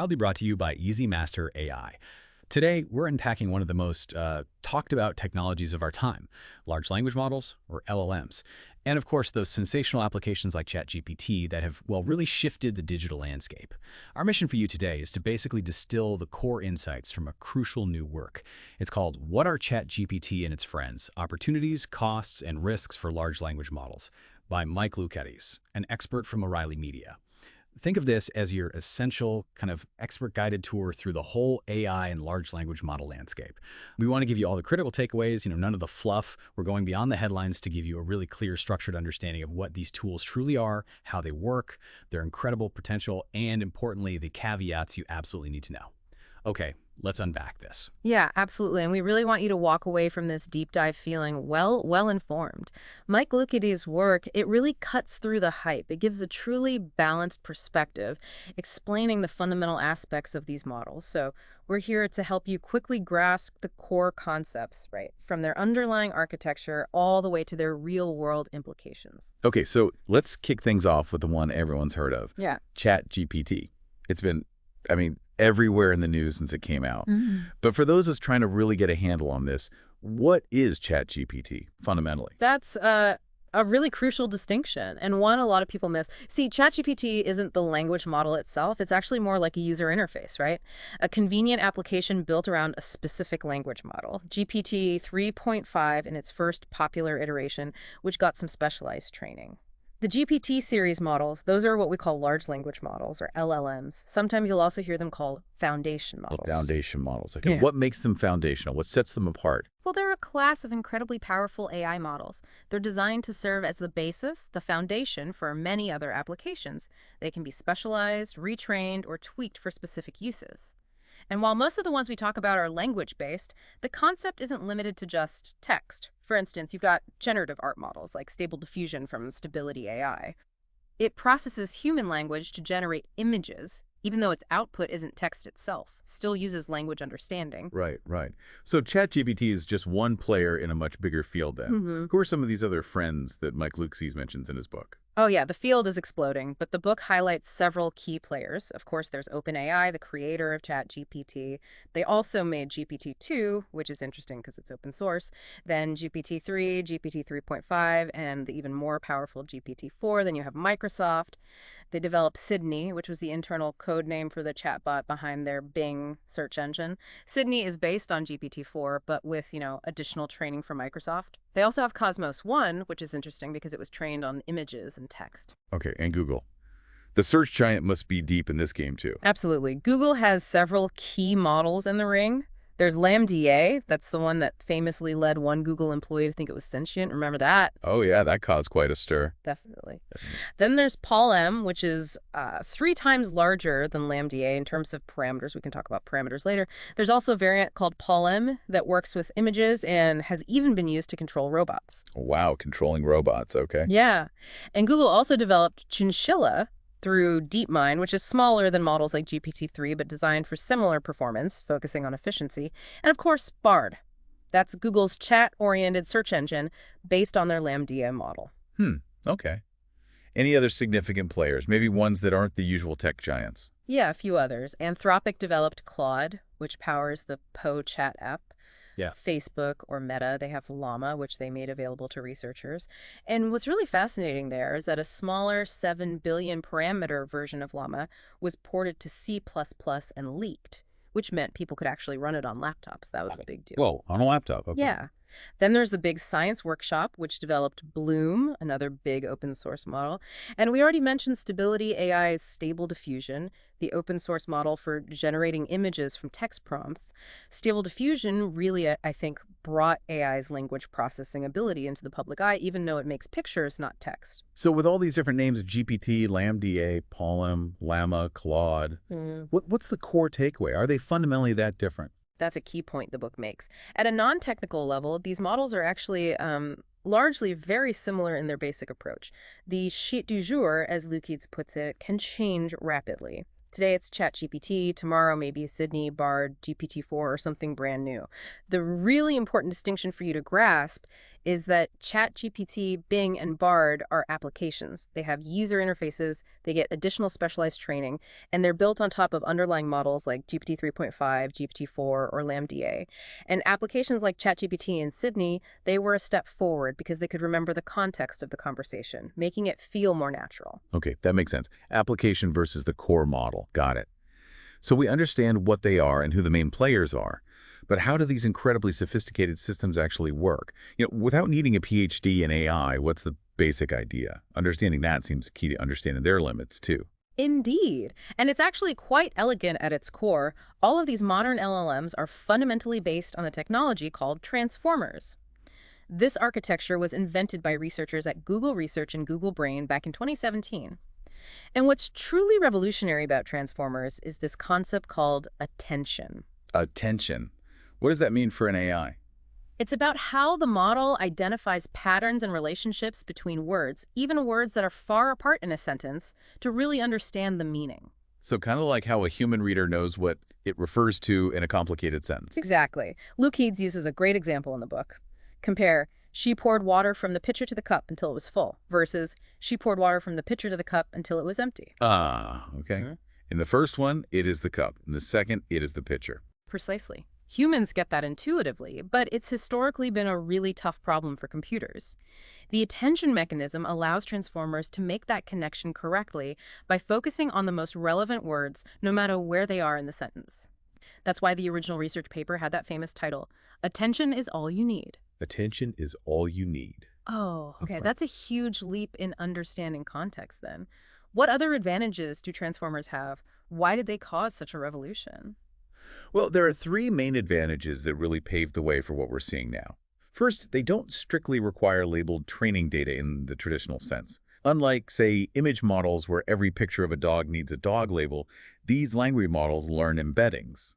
Proudly brought to you by EasyMaster AI. Today, we're unpacking one of the most talked about technologies of our time, large language models, or LLMs. And of course, those sensational applications like Chatgpt that have, well, really shifted the digital landscape. Our mission for you today is to basically distill the core insights from a crucial new work. It's called What Are Chatgpt and Its Friends? Opportunities, Costs, and Risks for Large Language Models by Mike Loukides, an expert from O'Reilly Media. Think of this as your essential kind of expert-guided tour through the whole AI and large language model landscape. We want to give you all the critical takeaways, none of the fluff. We're going beyond the headlines to give you a really clear, structured understanding of what these tools truly are, how they work, their incredible potential, and importantly, the caveats you absolutely need to know. Okay, let's unpack this. Yeah, absolutely. And we really want you to walk away from this deep dive feeling well informed. Mike Loukides' work, it really cuts through the hype. It gives a truly balanced perspective, explaining the fundamental aspects of these models. So we're here to help you quickly grasp the core concepts, right? From their underlying architecture all the way to their real-world implications. Okay, so let's kick things off with the one everyone's heard of. Yeah. ChatGPT. It's been, everywhere in the news since it came out. Mm-hmm. But for those of us trying to really get a handle on this, what is ChatGPT fundamentally? That's a really crucial distinction, and one a lot of people miss. See, ChatGPT isn't the language model itself. It's actually more like a user interface, right? A convenient application built around a specific language model. GPT 3.5 in its first popular iteration, which got some specialized training. The GPT series models, those are what we call large language models, or LLMs. Sometimes you'll also hear them called foundation models. Foundation models. Okay. Yeah. What makes them foundational? What sets them apart? Well, they're a class of incredibly powerful AI models. They're designed to serve as the basis, the foundation for many other applications. They can be specialized, retrained, or tweaked for specific uses. And while most of the ones we talk about are language-based, the concept isn't limited to just text. For instance, you've got generative art models like Stable Diffusion from Stability AI. It processes human language to generate images, even though its output isn't text itself, still uses language understanding. Right. So ChatGPT is just one player in a much bigger field then. Mm-hmm. Who are some of these other friends that Mike Loukides mentions in his book? Oh yeah, the field is exploding, but the book highlights several key players. Of course, there's OpenAI, the creator of ChatGPT. They also made GPT-2, which is interesting because it's open source, then GPT-3, GPT 3.5, and the even more powerful GPT-4. Then you have Microsoft. They developed Sydney, which was the internal code name for the chatbot behind their Bing search engine. Sydney is based on GPT-4, but with, additional training from Microsoft. They also have Cosmos One, which is interesting because it was trained on images and text. Okay, and Google. The search giant must be deep in this game too. Absolutely. Google has several key models in the ring. There's LaMDA. That's the one that famously led one Google employee to think it was sentient. Remember that? Oh yeah, that caused quite a stir. Definitely. Then there's PaulM, which is 3 times larger than LaMDA in terms of parameters. We can talk about parameters later. There's also a variant called PaulM that works with images and has even been used to control robots. Wow, controlling robots, okay. Yeah. And Google also developed Chinchilla through DeepMind, which is smaller than models like GPT-3, but designed for similar performance, focusing on efficiency. And of course, Bard. That's Google's chat-oriented search engine based on their LaMDA model. Okay. Any other significant players? Maybe ones that aren't the usual tech giants? Yeah, a few others. Anthropic developed Claude, which powers the Poe chat app. Yeah. Facebook or Meta, they have Llama, which they made available to researchers. And what's really fascinating there is that a smaller 7 billion parameter version of Llama was ported to C++ and leaked, which meant people could actually run it on laptops. That was a big deal. Whoa, on a laptop, okay. Yeah. Then there's the Big Science Workshop, which developed Bloom, another big open source model. And we already mentioned Stability AI's Stable Diffusion, the open source model for generating images from text prompts. Stable Diffusion really, I think, brought AI's language processing ability into the public eye, even though it makes pictures, not text. So with all these different names, GPT, LaMDA, PaulM, Llama, Claude, what's the core takeaway? Are they fundamentally that different? That's a key point the book makes. At a non-technical level, these models are actually largely very similar in their basic approach. The shit du jour, as Loukides puts it, can change rapidly. Today it's ChatGPT, tomorrow maybe Sydney, Bard, GPT-4, or something brand new. The really important distinction for you to grasp is that ChatGPT, Bing, and Bard are applications. They have user interfaces, they get additional specialized training, and they're built on top of underlying models like GPT 3.5, GPT 4, or LaMDA. And applications like ChatGPT and Sydney, they were a step forward because they could remember the context of the conversation, making it feel more natural. Okay, that makes sense. Application versus the core model. Got it. So we understand what they are and who the main players are. But how do these incredibly sophisticated systems actually work? Without needing a PhD in AI, what's the basic idea? Understanding that seems key to understanding their limits, too. Indeed. And it's actually quite elegant at its core. All of these modern LLMs are fundamentally based on a technology called transformers. This architecture was invented by researchers at Google Research and Google Brain back in 2017. And what's truly revolutionary about transformers is this concept called attention. Attention. What does that mean for an AI? It's about how the model identifies patterns and relationships between words, even words that are far apart in a sentence, to really understand the meaning. So kind of like how a human reader knows what it refers to in a complicated sentence. Exactly. Loukides uses a great example in the book. Compare, she poured water from the pitcher to the cup until it was full, versus she poured water from the pitcher to the cup until it was empty. Okay. In the first one, it is the cup. In the second, it is the pitcher. Precisely. Humans get that intuitively, but it's historically been a really tough problem for computers. The attention mechanism allows transformers to make that connection correctly by focusing on the most relevant words, no matter where they are in the sentence. That's why the original research paper had that famous title, "Attention is all you need." Attention is all you need. Oh, okay. That's a huge leap in understanding context then. What other advantages do transformers have? Why did they cause such a revolution? Well, there are three main advantages that really paved the way for what we're seeing now. First, they don't strictly require labeled training data in the traditional sense. Unlike, say, image models where every picture of a dog needs a dog label, these language models learn embeddings.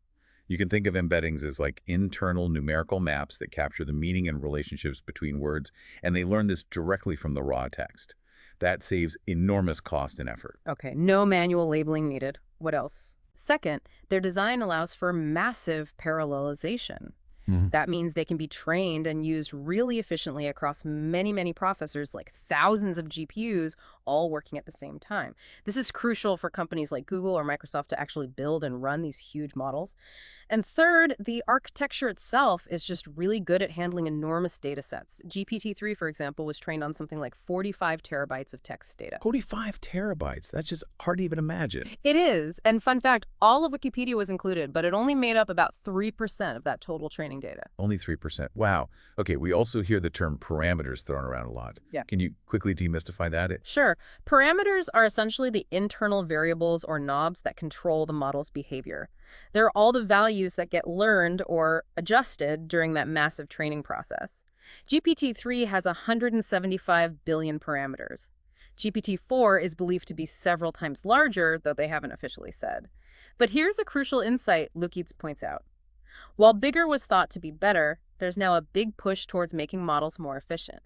You can think of embeddings as like internal numerical maps that capture the meaning and relationships between words, and they learn this directly from the raw text. That saves enormous cost and effort. Okay, no manual labeling needed. What else? Second, their design allows for massive parallelization. That means they can be trained and used really efficiently across many, many processors, like thousands of GPUs, all working at the same time. This is crucial for companies like Google or Microsoft to actually build and run these huge models. And third, the architecture itself is just really good at handling enormous data sets. GPT-3, for example, was trained on something like 45 terabytes of text data. 45 terabytes. That's just hard to even imagine. It is. And fun fact, all of Wikipedia was included, but it only made up about 3% of that total training data. Only 3%. Wow. Okay, we also hear the term parameters thrown around a lot. Yeah. Can you quickly demystify that? Sure. Parameters are essentially the internal variables or knobs that control the model's behavior. They're all the values that get learned or adjusted during that massive training process. GPT-3 has 175 billion parameters. GPT-4 is believed to be several times larger, though they haven't officially said. But here's a crucial insight Loukides points out. While bigger was thought to be better, there's now a big push towards making models more efficient.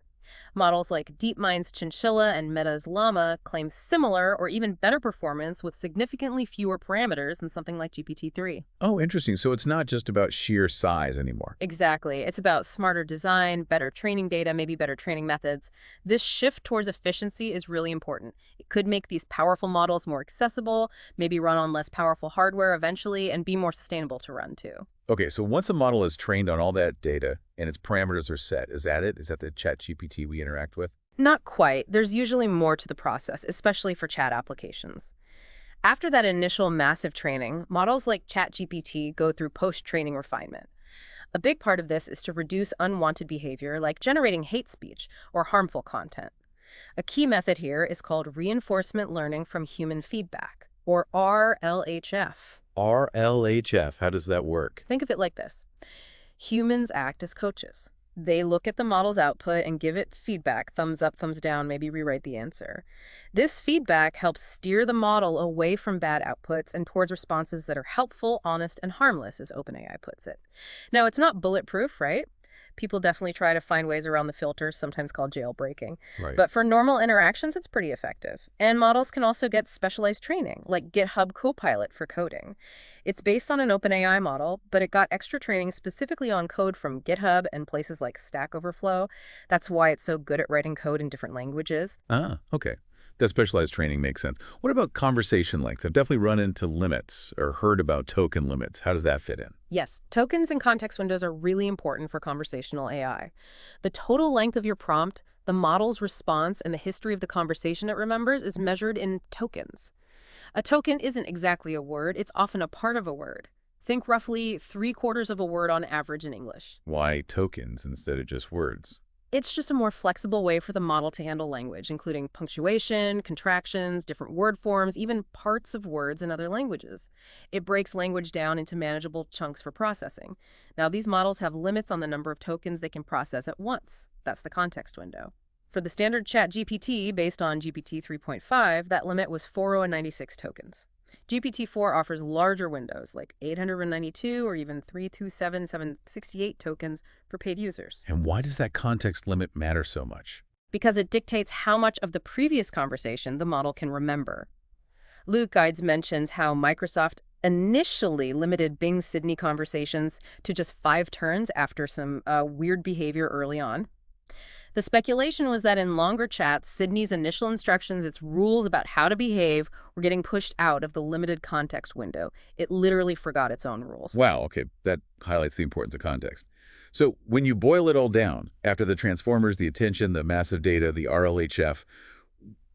Models like DeepMind's Chinchilla and Meta's Llama claim similar or even better performance with significantly fewer parameters than something like GPT-3. Oh, interesting. So it's not just about sheer size anymore. Exactly. It's about smarter design, better training data, maybe better training methods. This shift towards efficiency is really important. It could make these powerful models more accessible, maybe run on less powerful hardware eventually, and be more sustainable to run too. Okay, so once a model is trained on all that data and its parameters are set, is that it? Is that the ChatGPT we interact with? Not quite. There's usually more to the process, especially for chat applications. After that initial massive training, models like ChatGPT go through post-training refinement. A big part of this is to reduce unwanted behavior like generating hate speech or harmful content. A key method here is called reinforcement learning from human feedback, or RLHF. RLHF, how does that work? Think of it like this. Humans act as coaches. They look at the model's output and give it feedback, thumbs up, thumbs down, maybe rewrite the answer. This feedback helps steer the model away from bad outputs and towards responses that are helpful, honest, and harmless, as OpenAI puts it. Now, it's not bulletproof, right? People definitely try to find ways around the filters, sometimes called jailbreaking. Right. But for normal interactions, it's pretty effective. And models can also get specialized training, like GitHub Copilot for coding. It's based on an OpenAI model, but it got extra training specifically on code from GitHub and places like Stack Overflow. That's why it's so good at writing code in different languages. Ah, okay. That specialized training makes sense. What about conversation lengths? I've definitely run into limits or heard about token limits. How does that fit in? Yes, tokens and context windows are really important for conversational AI. The total length of your prompt, the model's response, and the history of the conversation it remembers is measured in tokens. A token isn't exactly a word, it's often a part of a word. Think roughly 3/4 of a word on average in English. Why tokens instead of just words? It's just a more flexible way for the model to handle language, including punctuation, contractions, different word forms, even parts of words in other languages. It breaks language down into manageable chunks for processing. Now, these models have limits on the number of tokens they can process at once. That's the context window. For the standard Chatgpt, based on GPT 3.5, that limit was 4096 tokens. GPT-4 offers larger windows, like 892 or even 327768 tokens for paid users, And why does that context limit matter so much? because it dictates how much of the previous conversation the model can remember. Loukides mentions how Microsoft initially limited Bing Sydney conversations to just 5 turns after some weird behavior early on. The speculation was that in longer chats, Sydney's initial instructions, its rules about how to behave, were getting pushed out of the limited context window. It literally forgot its own rules. Wow, okay, that highlights the importance of context. So when you boil it all down, after the transformers, the attention, the massive data, the RLHF,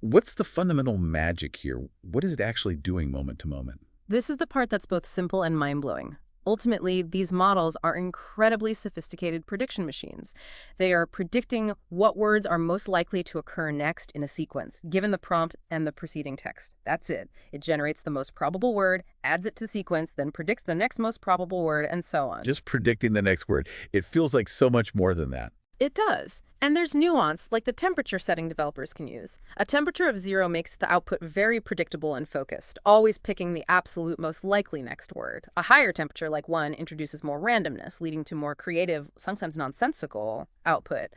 what's the fundamental magic here? What is it actually doing moment to moment? This is the part that's both simple and mind-blowing. Ultimately, these models are incredibly sophisticated prediction machines. They are predicting what words are most likely to occur next in a sequence, given the prompt and the preceding text. That's it. It generates the most probable word, adds it to the sequence, then predicts the next most probable word, and so on. Just predicting the next word. It feels like so much more than that. It does. And there's nuance, like the temperature setting developers can use. A temperature of 0 makes the output very predictable and focused, always picking the absolute most likely next word. A higher temperature, like 1, introduces more randomness, leading to more creative, sometimes nonsensical output.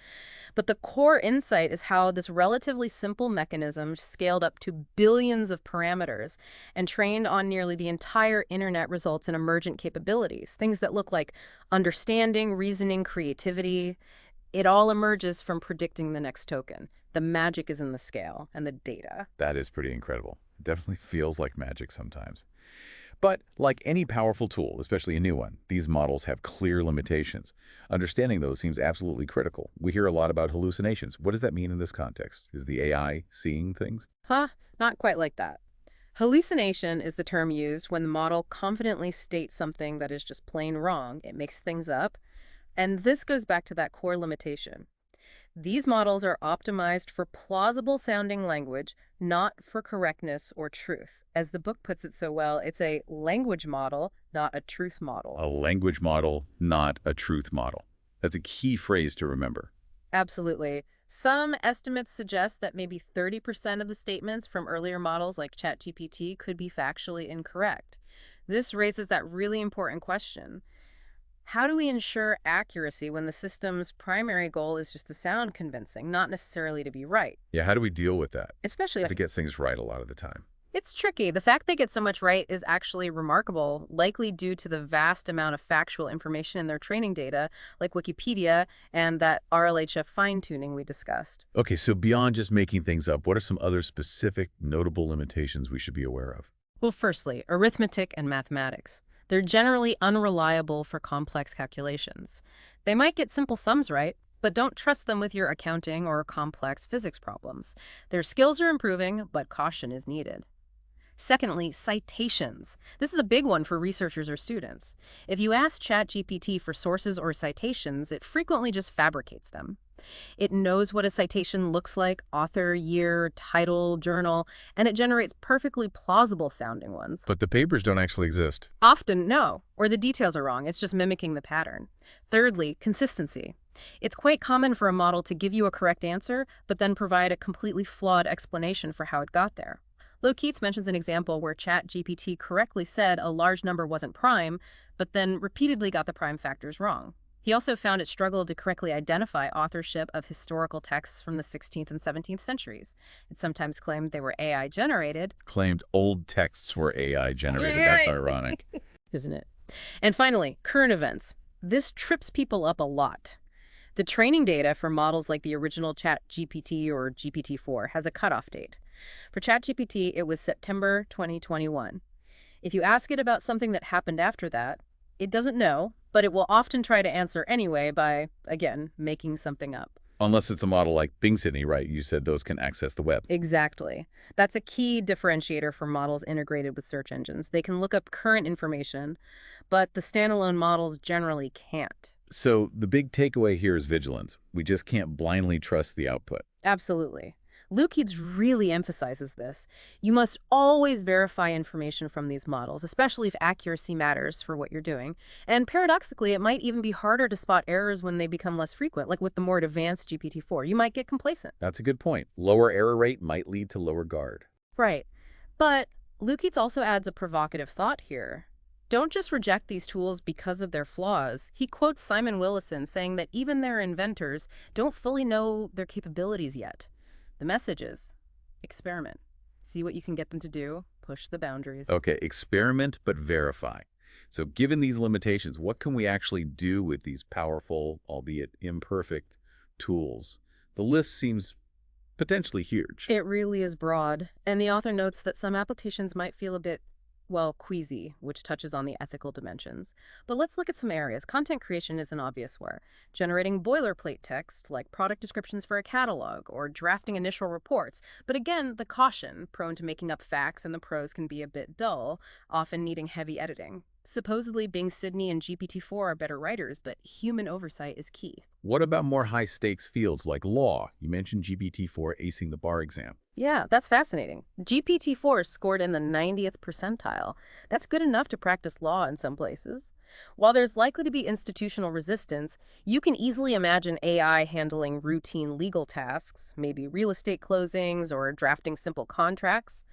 But the core insight is how this relatively simple mechanism scaled up to billions of parameters and trained on nearly the entire internet results in emergent capabilities, things that look like understanding, reasoning, creativity. It all emerges from predicting the next token. The magic is in the scale and the data. That is pretty incredible. It definitely feels like magic sometimes. But like any powerful tool, especially a new one, these models have clear limitations. Understanding those seems absolutely critical. We hear a lot about hallucinations. What does that mean in this context? Is the AI seeing things? Not quite like that. Hallucination is the term used when the model confidently states something that is just plain wrong. It makes things up. And this goes back to that core limitation. These models are optimized for plausible-sounding language, not for correctness or truth. As the book puts it so well, it's a language model, not a truth model. A language model, not a truth model. That's a key phrase to remember. Absolutely. Some estimates suggest that maybe 30% of the statements from earlier models like ChatGPT could be factually incorrect. This raises that really important question. How do we ensure accuracy when the system's primary goal is just to sound convincing, not necessarily to be right? Yeah, how do we deal with that? Especially if It gets things right a lot of the time. it's tricky. The fact they get so much right is actually remarkable, likely due to the vast amount of factual information in their training data, like Wikipedia and that RLHF fine-tuning we discussed. Okay, so beyond just making things up, what are some other specific, notable limitations we should be aware of? Well, firstly, arithmetic and mathematics. They're generally unreliable for complex calculations. They might get simple sums right, but don't trust them with your accounting or complex physics problems. Their skills are improving, but caution is needed. Secondly, citations. This is a big one for researchers or students. If you ask ChatGPT for sources or citations, it frequently just fabricates them. It knows what a citation looks like, author, year, title, journal, and it generates perfectly plausible sounding ones. But the papers don't actually exist. Often, no, or the details are wrong. It's just mimicking the pattern. Thirdly, consistency. It's quite common for a model to give you a correct answer, but then provide a completely flawed explanation for how it got there. Loukides mentions an example where ChatGPT correctly said a large number wasn't prime, but then repeatedly got the prime factors wrong. He also found it struggled to correctly identify authorship of historical texts from the 16th and 17th centuries. It sometimes claimed they were AI generated, Claimed old texts were AI generated. That's ironic. isn't it? And finally, current events. This trips people up a lot. The training data for models like the original ChatGPT or GPT-4 has a cutoff date. For ChatGPT, it was September 2021. If you ask it about something that happened after that, it doesn't know, but it will often try to answer anyway by, again, making something up. Unless it's a model like Bing Sydney, right? You said those can access the web. Exactly. That's a key differentiator for models integrated with search engines. They can look up current information, but the standalone models generally can't. So the big takeaway here is vigilance. We just can't blindly trust the output. Absolutely. Loukides really emphasizes this. You must always verify information from these models, especially if accuracy matters for what you're doing. And paradoxically, it might even be harder to spot errors when they become less frequent, like with the more advanced GPT-4. You might get complacent. That's a good point. Lower error rate might lead to lower guard. Right. But Loukides also adds a provocative thought here. Don't just reject these tools because of their flaws. He quotes Simon Willison saying that even their inventors don't fully know their capabilities yet. The message is, experiment. See what you can get them to do. Push the boundaries. Okay, experiment but verify. So given these limitations, what can we actually do with these powerful, albeit imperfect, tools? The list seems potentially huge. It really is broad, and the author notes that some applications might feel a bit, well, queasy, which touches on the ethical dimensions. But let's look at some areas. Content creation is an obvious one. Generating boilerplate text, like product descriptions for a catalog, or drafting initial reports. But again, the caution, prone to making up facts, and the prose can be a bit dull, often needing heavy editing. Supposedly, Bing Sydney and GPT-4 are better writers, but human oversight is key. What about more high-stakes fields like law? You mentioned GPT-4 acing the bar exam. Yeah, that's fascinating. GPT-4 scored in the 90th percentile. That's good enough to practice law in some places. While there's likely to be institutional resistance, you can easily imagine AI handling routine legal tasks, maybe real estate closings or drafting simple contracts.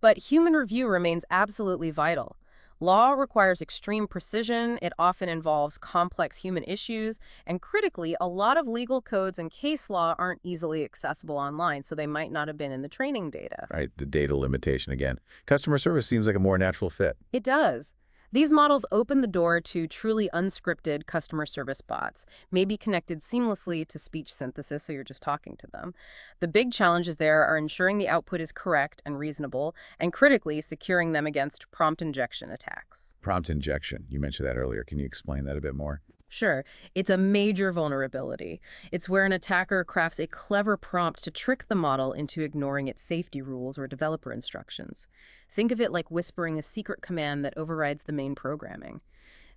But human review remains absolutely vital. Law requires extreme precision, it often involves complex human issues, and critically, a lot of legal codes and case law aren't easily accessible online, so they might not have been in the training data. Right, the data limitation again. Customer service seems like a more natural fit. It does. These models open the door to truly unscripted customer service bots, maybe connected seamlessly to speech synthesis, so you're just talking to them. The big challenges there are ensuring the output is correct and reasonable, and critically, securing them against prompt injection attacks. Prompt injection, you mentioned that earlier. Can you explain that a bit more? Sure, it's a major vulnerability. It's where an attacker crafts a clever prompt to trick the model into ignoring its safety rules or developer instructions. Think of it like whispering a secret command that overrides the main programming.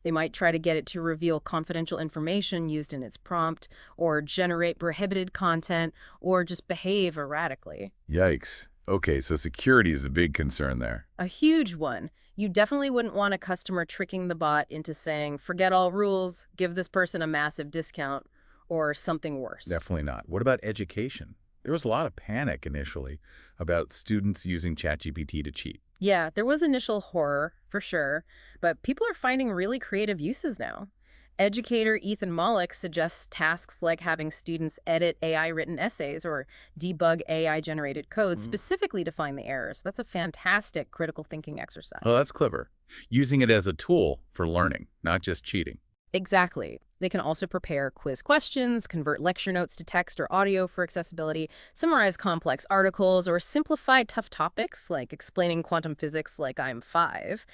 They might try to get it to reveal confidential information used in its prompt, or generate prohibited content, or just behave erratically. Yikes. Okay, so security is a big concern there. A huge one. You definitely wouldn't want a customer tricking the bot into saying, forget all rules, give this person a massive discount, or something worse. Definitely not. What about education? There was a lot of panic initially about students using ChatGPT to cheat. Yeah, there was initial horror, for sure, but people are finding really creative uses now. Educator Ethan Mollick suggests tasks like having students edit AI-written essays or debug AI-generated code specifically to find the errors. That's a fantastic critical thinking exercise. Oh, that's clever. Using it as a tool for learning, not just cheating. Exactly. They can also prepare quiz questions, convert lecture notes to text or audio for accessibility, summarize complex articles, or simplify tough topics like explaining quantum physics like I'm 5.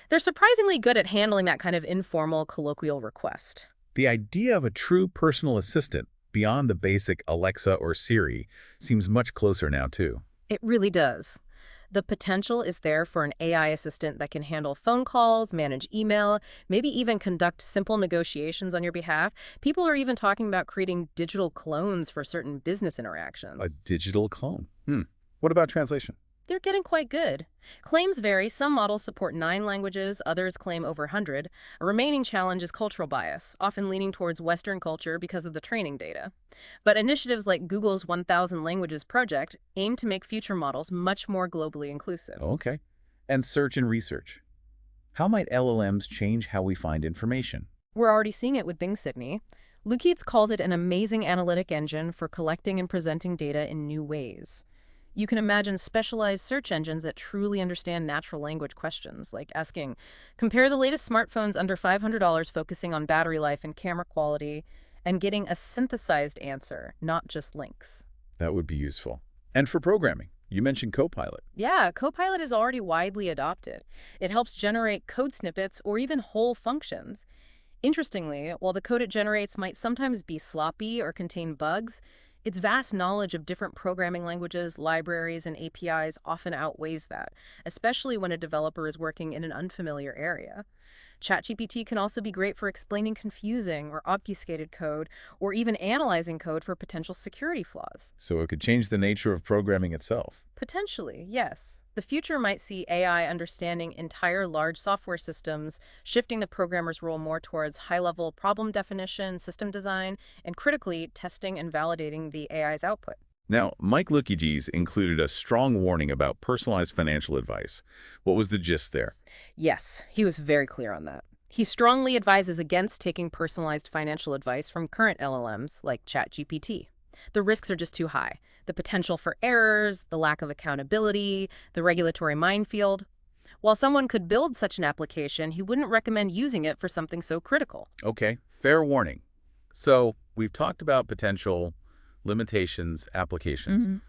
They're surprisingly good at handling that kind of informal colloquial request. The idea of a true personal assistant beyond the basic Alexa or Siri seems much closer now, too. It really does. The potential is there for an AI assistant that can handle phone calls, manage email, maybe even conduct simple negotiations on your behalf. People are even talking about creating digital clones for certain business interactions. A digital clone. What about translation? They're getting quite good. Claims vary. Some models support 9 languages, others claim over 100. A remaining challenge is cultural bias, often leaning towards Western culture because of the training data. But initiatives like Google's 1,000 Languages project aim to make future models much more globally inclusive. Okay. And search and research. How might LLMs change how we find information? We're already seeing it with Bing Sydney. Loukides calls it an amazing analytic engine for collecting and presenting data in new ways. You can imagine specialized search engines that truly understand natural language questions, like asking, compare the latest smartphones under $500 focusing on battery life and camera quality, and getting a synthesized answer, not just links. That would be useful. And for programming, you mentioned Copilot. Yeah, Copilot is already widely adopted. It helps generate code snippets or even whole functions. Interestingly, while the code it generates might sometimes be sloppy or contain bugs, its vast knowledge of different programming languages, libraries, and APIs often outweighs that, especially when a developer is working in an unfamiliar area. ChatGPT can also be great for explaining confusing or obfuscated code, or even analyzing code for potential security flaws. So it could change the nature of programming itself. Potentially, yes. The future might see AI understanding entire large software systems, shifting the programmer's role more towards high-level problem definition, system design, and critically testing and validating the AI's output. Now, Mike Loukides included a strong warning about personalized financial advice. What was the gist there? Yes, he was very clear on that. He strongly advises against taking personalized financial advice from current LLMs like ChatGPT. The risks are just too high. The potential for errors, the lack of accountability, the regulatory minefield. While someone could build such an application, he wouldn't recommend using it for something so critical. Okay, fair warning. So we've talked about potential limitations, applications.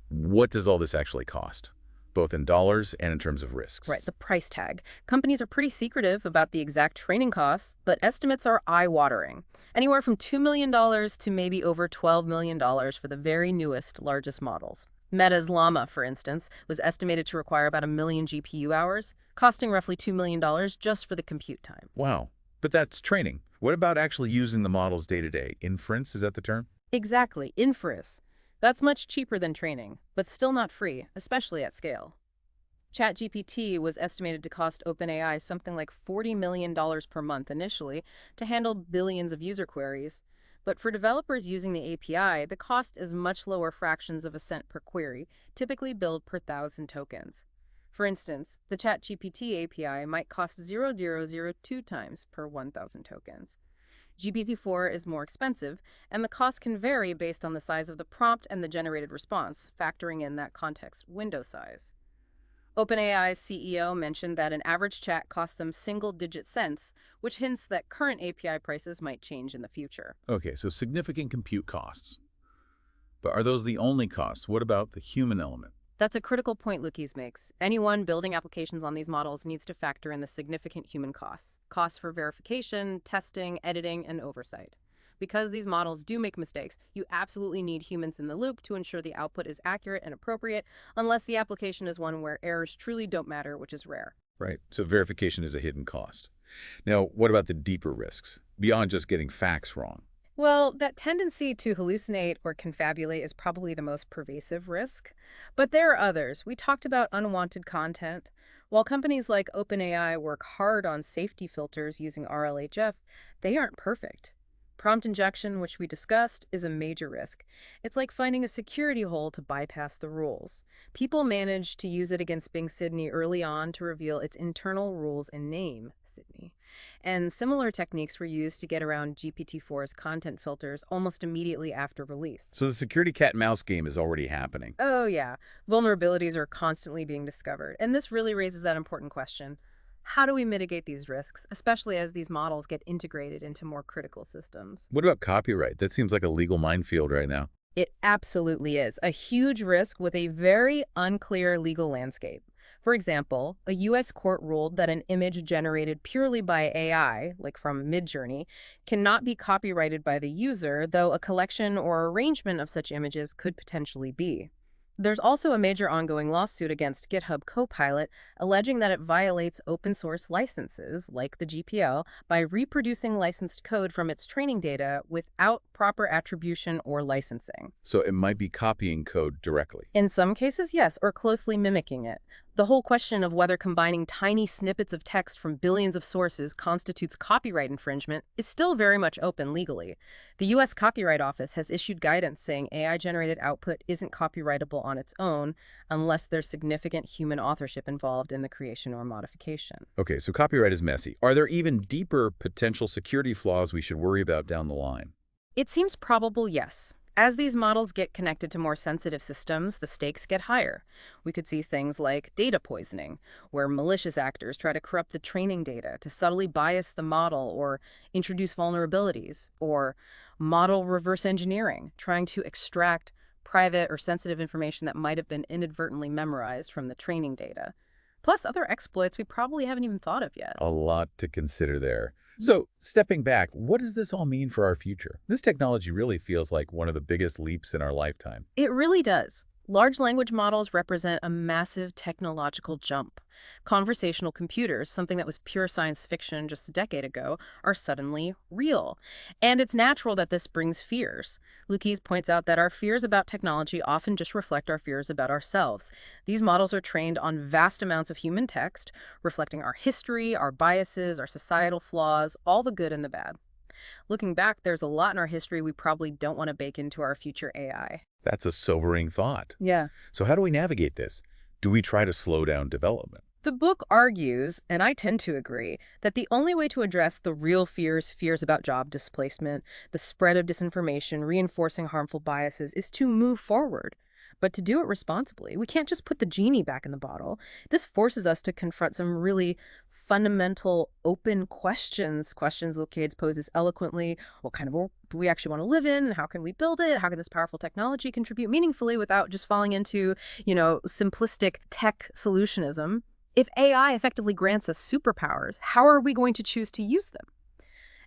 What does all this actually cost, both in dollars and in terms of risks? Right, the price tag. Companies are pretty secretive about the exact training costs, but estimates are eye-watering. Anywhere from $2 million to maybe over $12 million for the very newest, largest models. Meta's Llama, for instance, was estimated to require about 1 million GPU hours, costing roughly $2 million just for the compute time. Wow, but that's training. What about actually using the models day-to-day? Inference, is that the term? Exactly, inference. That's much cheaper than training, but still not free, especially at scale. ChatGPT was estimated to cost OpenAI something like $40 million per month initially to handle billions of user queries. But for developers using the API, the cost is much lower fractions of a cent per query, typically billed per 1,000 tokens. For instance, the ChatGPT API might cost 0.002 times per 1,000 tokens. GPT-4 is more expensive, and the cost can vary based on the size of the prompt and the generated response, factoring in that context window size. OpenAI's CEO mentioned that an average chat costs them single-digit cents, which hints that current API prices might change in the future. Okay, so significant compute costs. But are those the only costs? What about the human element? That's a critical point Loukides makes. Anyone building applications on these models needs to factor in the significant human costs. Costs for verification, testing, editing, and oversight. Because these models do make mistakes, you absolutely need humans in the loop to ensure the output is accurate and appropriate, unless the application is one where errors truly don't matter, which is rare. Right, so verification is a hidden cost. Now, what about the deeper risks, beyond just getting facts wrong? Well, that tendency to hallucinate or confabulate is probably the most pervasive risk. But there are others. We talked about unwanted content. While companies like OpenAI work hard on safety filters using RLHF, they aren't perfect. Prompt injection, which we discussed, is a major risk. It's like finding a security hole to bypass the rules. People managed to use it against Bing Sydney early on to reveal its internal rules and name, Sydney. And similar techniques were used to get around GPT-4's content filters almost immediately after release. So the security cat-and-mouse game is already happening. Oh, yeah. Vulnerabilities are constantly being discovered. And this really raises that important question. How do we mitigate these risks, especially as these models get integrated into more critical systems? What about copyright? That seems like a legal minefield right now. It absolutely is. A huge risk with a very unclear legal landscape. For example, a U.S. court ruled that an image generated purely by AI, like from Midjourney, cannot be copyrighted by the user, though a collection or arrangement of such images could potentially be. There's also a major ongoing lawsuit against GitHub Copilot, alleging that it violates open-source licenses, like the GPL, by reproducing licensed code from its training data without proper attribution or licensing. So it might be copying code directly. In some cases, yes, or closely mimicking it. The whole question of whether combining tiny snippets of text from billions of sources constitutes copyright infringement is still very much open legally. The U.S. Copyright Office has issued guidance saying AI-generated output isn't copyrightable on its own unless there's significant human authorship involved in the creation or modification. Okay, so copyright is messy. Are there even deeper potential security flaws we should worry about down the line? It seems probable, yes. As these models get connected to more sensitive systems, the stakes get higher. We could see things like data poisoning, where malicious actors try to corrupt the training data to subtly bias the model or introduce vulnerabilities, or model reverse engineering, trying to extract private or sensitive information that might have been inadvertently memorized from the training data. Plus other exploits we probably haven't even thought of yet. A lot to consider there. So, stepping back, what does this all mean for our future? This technology really feels like one of the biggest leaps in our lifetime. It really does. Large language models represent a massive technological jump. Conversational computers, something that was pure science fiction just a decade ago, are suddenly real. And it's natural that this brings fears. Loukides points out that our fears about technology often just reflect our fears about ourselves. These models are trained on vast amounts of human text, reflecting our history, our biases, our societal flaws, all the good and the bad. Looking back, there's a lot in our history we probably don't want to bake into our future AI. That's a sobering thought. Yeah. So how do we navigate this? Do we try to slow down development? The book argues, and I tend to agree, that the only way to address the real fears about job displacement, the spread of disinformation, reinforcing harmful biases, is to move forward. But to do it responsibly, we can't just put the genie back in the bottle. This forces us to confront some really fundamental, open questions Loukides poses eloquently. What kind of world do we actually want to live in? How can we build it? How can this powerful technology contribute meaningfully without just falling into, simplistic tech solutionism? If AI effectively grants us superpowers, how are we going to choose to use them?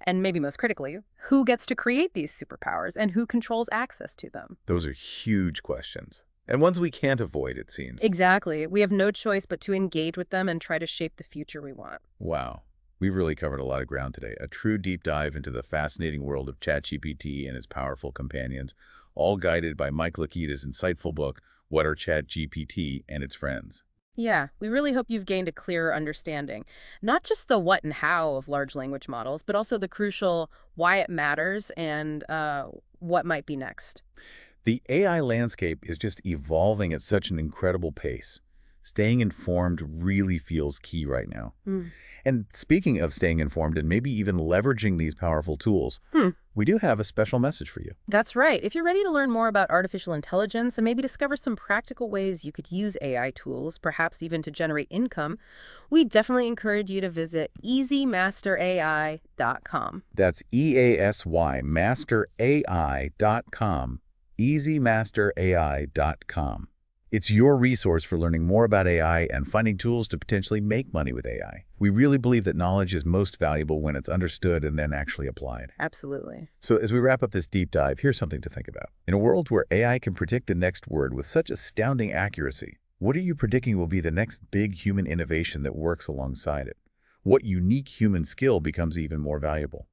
And maybe most critically, who gets to create these superpowers and who controls access to them? Those are huge questions, and ones we can't avoid, it seems. Exactly. We have no choice but to engage with them and try to shape the future we want. Wow. We've really covered a lot of ground today. A true deep dive into the fascinating world of Chatgpt and its powerful companions, all guided by Mike Loukides' insightful book, What Are Chatgpt and Its Friends? Yeah, we really hope you've gained a clearer understanding, not just the what and how of large language models, but also the crucial why it matters and what might be next. The AI landscape is just evolving at such an incredible pace. Staying informed really feels key right now. Mm. And speaking of staying informed and maybe even leveraging these powerful tools, we do have a special message for you. That's right. If you're ready to learn more about artificial intelligence and maybe discover some practical ways you could use AI tools, perhaps even to generate income, we definitely encourage you to visit easymasterai.com. That's EASY, masterai.com, easymasterai.com. It's your resource for learning more about AI and finding tools to potentially make money with AI. We really believe that knowledge is most valuable when it's understood and then actually applied. Absolutely. So as we wrap up this deep dive, here's something to think about. In a world where AI can predict the next word with such astounding accuracy, what are you predicting will be the next big human innovation that works alongside it? What unique human skill becomes even more valuable?